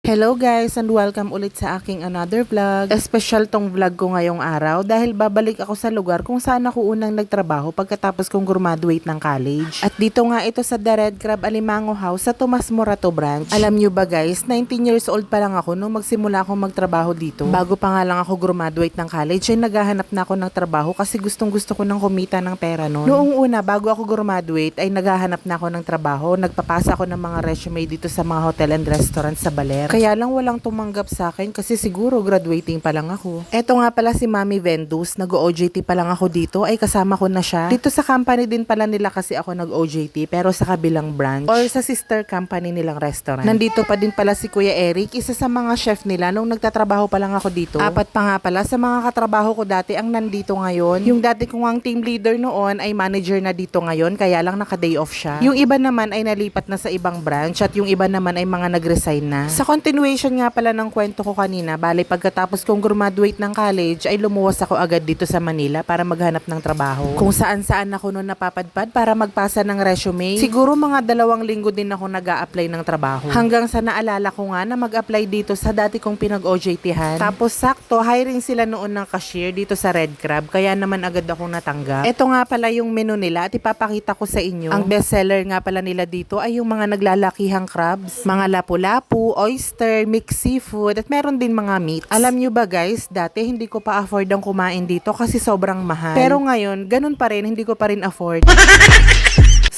Hello guys and welcome ulit sa aking another vlog. Special tong vlog ko ngayong araw dahil babalik ako sa lugar kung saan ako unang nagtrabaho pagkatapos kong graduate ng college. At dito nga ito sa The Red Crab Alimango House sa Tomas Morato branch. Alam nyo ba guys, 19 years old pa lang ako nung magsimula akong magtrabaho dito. Bago pa nga lang ako graduate ng college ay naghahanap na ako ng trabaho kasi gustong gusto ko nang kumita ng pera noon. Noong una bago ako graduate ay naghahanap na ako ng trabaho. Nagpapasa ako ng mga resume dito sa mga hotel and restaurant sa Baler. Kaya lang walang tumanggap sa akin kasi siguro graduating pa lang ako. Eto nga pala si Mami Vendus, nag-OJT pa lang ako dito ay kasama ko na siya. Dito sa company din pala nila kasi ako nag-OJT pero sa kabilang branch or sa sister company nilang restaurant. Nandito pa din pala si Kuya Eric, isa sa mga chef nila nung nagtatrabaho pa lang ako dito. Apat pa nga pala sa mga katrabaho ko dati ang nandito ngayon. Yung dati kong ang team leader noon ay manager na dito ngayon kaya lang naka-day off siya. Yung iba naman ay nalipat na sa ibang branch at yung iba naman ay mga nag-resign na. Sa continuation nga pala ng kwento ko kanina, bali pagkatapos kong graduate ng college ay lumuwas ako agad dito sa Manila para maghanap ng trabaho. Kung saan-saan ako noon napapadpad para magpasa ng resume. Siguro mga 2 linggo din ako nag-a-apply ng trabaho. Hanggang sa naalala ko nga na mag-apply dito sa dati kong pinag-OJT-han. Tapos sakto, hiring sila noon ng cashier dito sa Red Crab, kaya naman agad akong natanggap. Ito nga pala yung menu nila at ipapakita ko sa inyo. Ang bestseller nga pala nila dito ay yung mga naglalakihang crabs, mga lapu-lapu, oyster, mixed seafood, at meron din mga meats. Alam nyo ba guys, dati hindi ko pa afford ang kumain dito kasi sobrang mahal. Pero ngayon, ganun pa rin, hindi ko pa rin afford.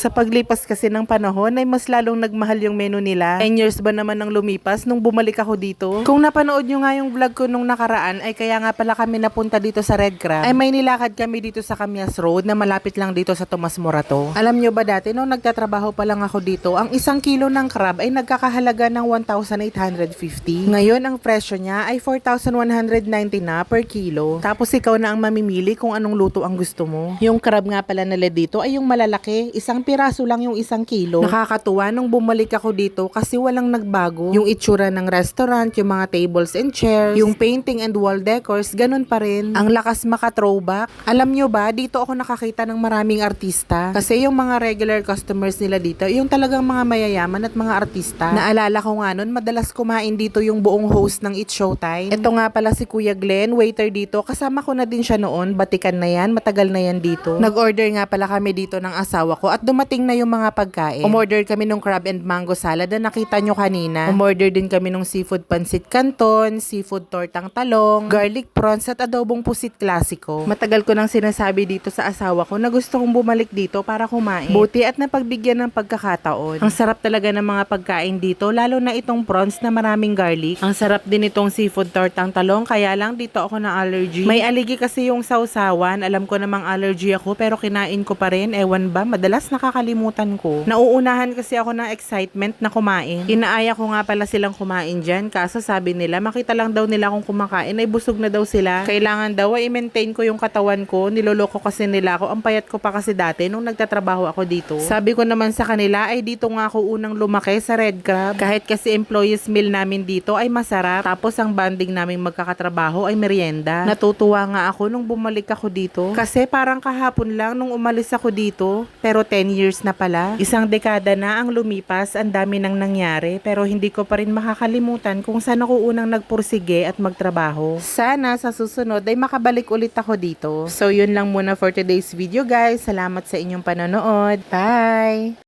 Sa paglipas kasi ng panahon ay mas lalong nagmahal yung menu nila. 10 years ba naman nang lumipas nung bumalik ako dito? Kung napanood nyo nga yung vlog ko nung nakaraan ay kaya nga pala kami napunta dito sa Red Crab. Ay may nilakad kami dito sa Camias Road na malapit lang dito sa Tomas Morato. Alam nyo ba dati nung nagtatrabaho pa lang ako dito, ang 1 kilo ng crab ay nagkakahalaga ng 1,850. Ngayon ang presyo niya ay 4,190 na per kilo. Tapos ikaw na ang mamimili kung anong luto ang gusto mo. Yung crab nga pala nila dito ay yung malalaki, isang piraso lang yung 1 kilo. Nakakatuwa nung bumalik ako dito kasi walang nagbago. Yung itsura ng restaurant, yung mga tables and chairs, yung painting and wall decors, ganun pa rin. Ang lakas maka-throwback. Alam nyo ba, dito ako nakakita ng maraming artista. Kasi yung mga regular customers nila dito, yung talagang mga mayayaman at mga artista. Naalala ko nga nun, madalas kumain dito yung buong host ng It's Showtime. Ito nga pala si Kuya Glenn, waiter dito. Kasama ko na din siya noon, batikan na yan, matagal na yan dito. Nag-order nga pala kami dito ng asawa ko at dumating na yung mga pagkain. Umorder kami ng crab and mango salad na nakita nyo kanina. Umorder din kami ng seafood pancit canton, seafood tortang talong, garlic prawns at adobong pusit klasiko. Matagal ko nang sinasabi dito sa asawa ko na gusto kong bumalik dito para kumain. Buti at napagbigyan ng pagkakataon. Ang sarap talaga ng mga pagkain dito, lalo na itong prawns na maraming garlic. Ang sarap din itong seafood tortang talong, kaya lang dito ako na allergy. May aligi kasi yung sausawan. Alam ko namang allergy ako pero kinain ko pa rin. Ewan ba, madalas nakakalimutan ko. Nauunahan kasi ako ng excitement na kumain. Inaaya ko nga pala silang kumain dyan. Kaso sabi nila, makita lang daw nila akong kumakain ay busog na daw sila. Kailangan daw ay i-maintain ko yung katawan ko. Niloloko kasi nila ako. Ang payat ko pa kasi dati nung nagtatrabaho ako dito. Sabi ko naman sa kanila ay dito nga ako unang lumaki sa Red Crab. Kahit kasi employees meal namin dito ay masarap. Tapos ang banding naming magkakatrabaho ay merienda. Natutuwa nga ako nung bumalik ako dito. Kasi parang kahapon lang nung umalis ako dito. Pero 10 years na pala. 1 dekada na ang lumipas, ang dami nang nangyari pero hindi ko pa rin makakalimutan kung saan ako unang nagpursige at magtrabaho. Sana sa susunod ay makabalik ulit ako dito. So yun lang muna for today's video guys. Salamat sa inyong panonood. Bye!